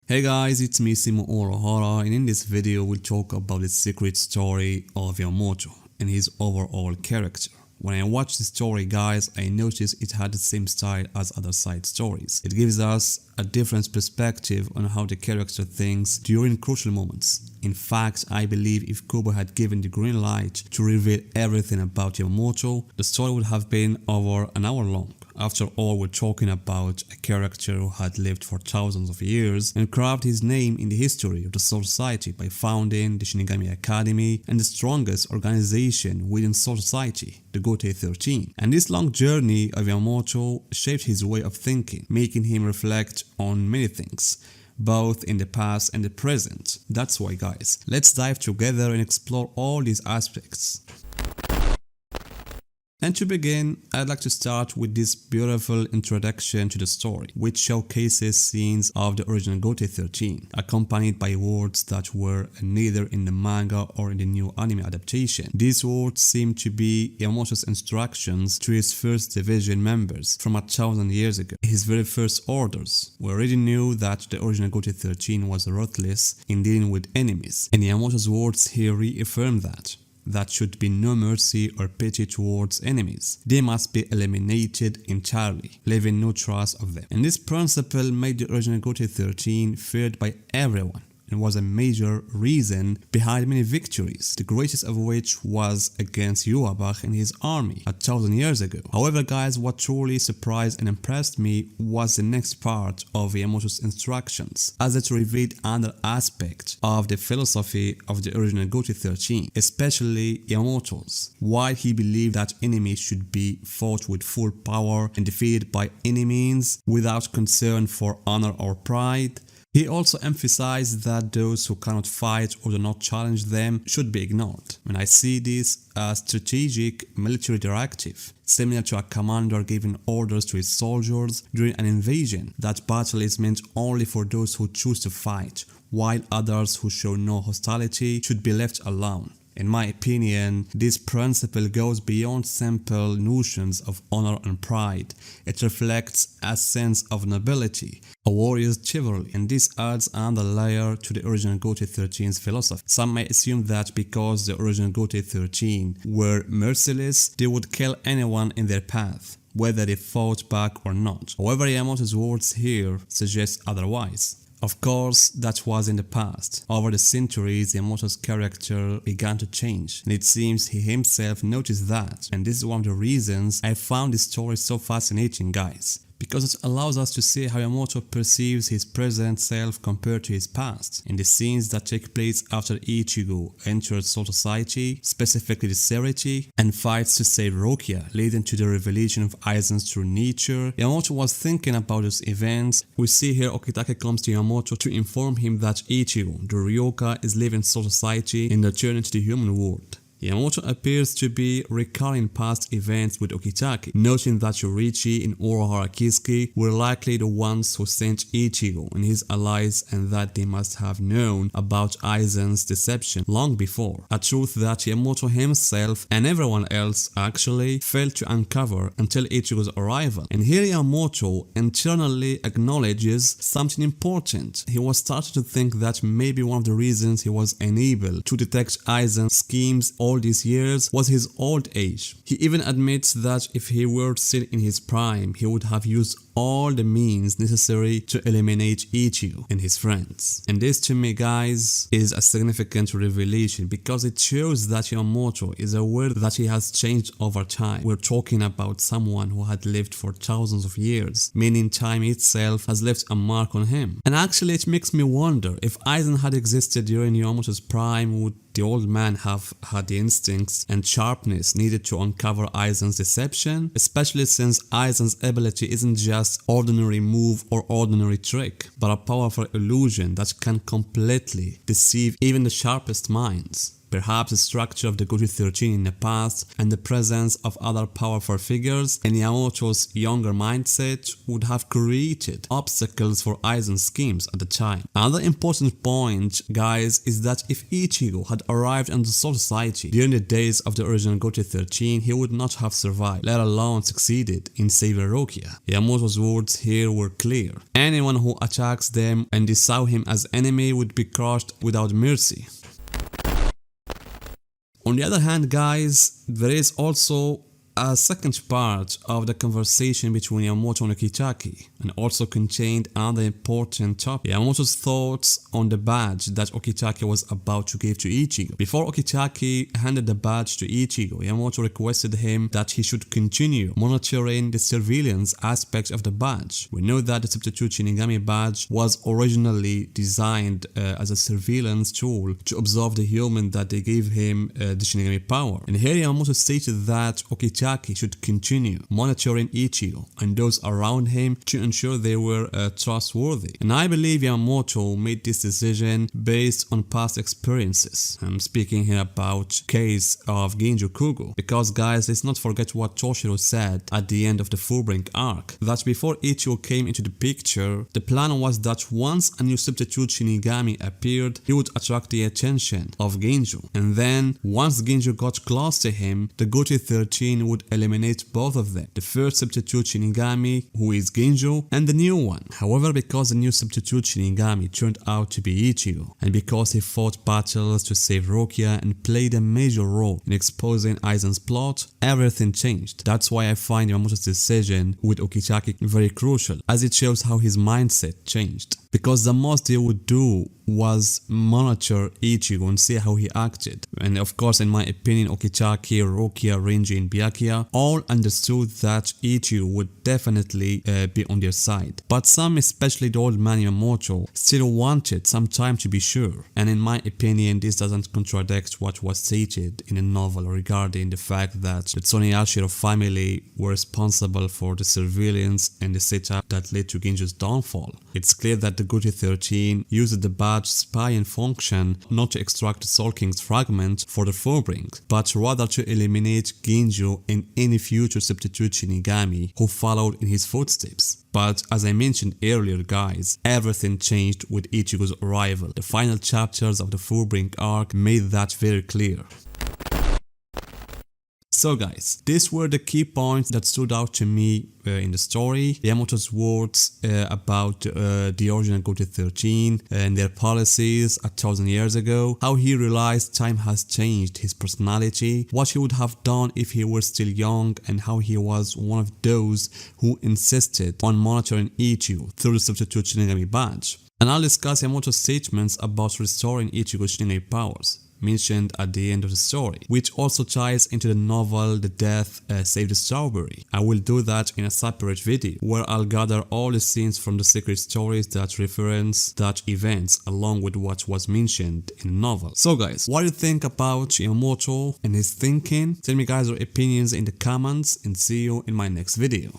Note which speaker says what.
Speaker 1: Hey guys, it's me Simo Orohara, and in this video we'll talk about the secret story of Yamoto and his overall character. When I watched the story guys, I noticed it had the same style as other side stories. It gives us a different perspective on how the character thinks during crucial moments. In fact, I believe if Kubo had given the green light to reveal everything about Yamamoto, the story would have been over an hour long. After all, we're talking about a character who had lived for thousands of years and carved his name in the history of the Soul Society by founding the Shinigami Academy and the strongest organization within Soul Society, the Gotei 13. And this long journey of Yamamoto shaped his way of thinking, making him reflect on many things, both in the past and the present. That's why guys, let's dive together and explore all these aspects. And to begin, I'd like to start with this beautiful introduction to the story, which showcases scenes of the original Goatee 13, accompanied by words that were neither in the manga or in the new anime adaptation. These words seem to be Yamamoto's instructions to his first division members from 1,000 years ago, his very first orders. We already knew that the original Goatee 13 was ruthless in dealing with enemies, and Yamamoto's words here reaffirm that. There should be no mercy or pity towards enemies. They must be eliminated entirely, leaving no trace of them. And this principle made the original Goatee 13 feared by everyone and was a major reason behind many victories, the greatest of which was against Yuabach and his army 1,000 years ago. However guys, what truly surprised and impressed me was the next part of Yamamoto's instructions, as it revealed another aspect of the philosophy of the original Goatee 13, especially Yamamoto's. While he believed that enemies should be fought with full power and defeated by any means without concern for honor or pride, he also emphasized that those who cannot fight or do not challenge them should be ignored. And I see this as a strategic military directive, similar to a commander giving orders to his soldiers during an invasion. That battle is meant only for those who choose to fight, while others who show no hostility should be left alone. In my opinion, this principle goes beyond simple notions of honor and pride. It reflects a sense of nobility, a warrior's chivalry, and this adds another layer to the original Goatee 13's philosophy. Some may assume that because the original Goatee 13 were merciless, they would kill anyone in their path, whether they fought back or not. However, Yamamoto's words here suggest otherwise. Of course, that was in the past. Over the centuries, Yamamoto's character began to change, and it seems he himself noticed that. And this is one of the reasons I found this story so fascinating, guys, because it allows us to see how Yamoto perceives his present self compared to his past. In the scenes that take place after Ichigo entered Soul Society, specifically the Serity, and fights to save Rukia, leading to the revelation of Aizen's true nature, Yamoto was thinking about those events. We see here Ukitake comes to Yamoto to inform him that Ichigo, the Ryoka, is leaving Soul Society and returning to the human world. Yamoto appears to be recalling past events with Ukitake, noting that Yoriichi and Orohara Kisuke were likely the ones who sent Ichigo and his allies, and that they must have known about Aizen's deception long before, a truth that Yamoto himself and everyone else actually failed to uncover until Ichigo's arrival. And here Yamoto internally acknowledges something important. He was starting to think that maybe one of the reasons he was unable to detect Aizen's schemes all these years was his old age. He even admits that if he were still in his prime, he would have used all the means necessary to eliminate Ichigo and his friends. And this to me guys is a significant revelation because it shows that Yamamoto is aware that he has changed over time. We're talking about someone who had lived for thousands of years, meaning time itself has left a mark on him. And actually it makes me wonder, if Aizen had existed during Yamamoto's prime, would the old man have had the instincts and sharpness needed to uncover Aizen's deception? Especially since Aizen's ability isn't just ordinary move or ordinary trick, but a powerful illusion that can completely deceive even the sharpest minds. perhaps the structure of the Goatee 13 in the past and the presence of other powerful figures in Yamamoto's younger mindset would have created obstacles for Aizen's schemes at the time. Another important point, guys, is that if Ichigo had arrived in the Soul Society during the days of the original Goatee 13, he would not have survived, let alone succeeded in saving Rukia. Yamamoto's words here were clear. Anyone who attacks them and they saw him as enemy would be crushed without mercy. On the other hand, guys, there is also a second part of the conversation between Yamoto and Ukitake, and also contained another important topic: Yamamoto's thoughts on the badge that Ukitake was about to give to Ichigo. Before Ukitake handed the badge to Ichigo, Yamamoto requested him that he should continue monitoring the surveillance aspect of the badge. We know that the Substitute Shinigami badge was originally designed as a surveillance tool to observe the human that they gave him the Shinigami power. And here Yamamoto stated that Ukitake should continue monitoring Ichigo and those around him to ensure they were trustworthy. And I believe Yamamoto made this decision based on past experiences. I'm speaking here about case of Genjo Kugo, because guys, let's not forget what Toshiro said at the end of the Fullbring arc, that before Ichigo came into the picture, the plan was that once a new Substitute Shinigami appeared, he would attract the attention of Genjo, and then once Genjo got close to him, the Goatee 13 would eliminate both of them, the first Substitute Shinigami, who is Genjo, and the new one. However, because the new Substitute Shinigami turned out to be Ichigo, and because he fought battles to save Rukia and played a major role in exposing Aizen's plot, everything changed. That's why I find Yamamoto's decision with Ukitake very crucial, as it shows how his mindset changed. Because the most they would do was monitor Ichigo and see how he acted. And of course, in my opinion, Ukitake, Rukia, Renji and Byakuya all understood that Ichigo would definitely be on their side. But some, especially the old man Yamamoto, still wanted some time to be sure. And in my opinion, this doesn't contradict what was stated in the novel regarding the fact that the Tsuneyashiro family were responsible for the surveillance and the setup that led to Genjo's downfall. It's clear that the Goatee 13 used the badge spying function not to extract the Soul King's fragment for the Fullbring, but rather to eliminate Genjo and any future Substitute Shinigami who followed in his footsteps. But as I mentioned earlier, guys, everything changed with Ichigo's arrival. The final chapters of the Fullbring arc made that very clear. So guys, these were the key points that stood out to me in the story. Yamamoto's words about the original Goatee 13 and their policies 1,000 years ago, how he realized time has changed his personality, what he would have done if he were still young, and how he was one of those who insisted on monitoring Ichigo through the Substitute Shinigami badge. And I'll discuss Yamamoto's statements about restoring Ichigo's Shinigami powers, mentioned at the end of the story, which also ties into the novel The Death Save the Strawberry. I will do that in a separate video where I'll gather all the scenes from the secret stories that reference that events along with what was mentioned in the novel. So guys, what do you think about Yamamoto and his thinking? Tell me guys your opinions in the comments and see you in my next video.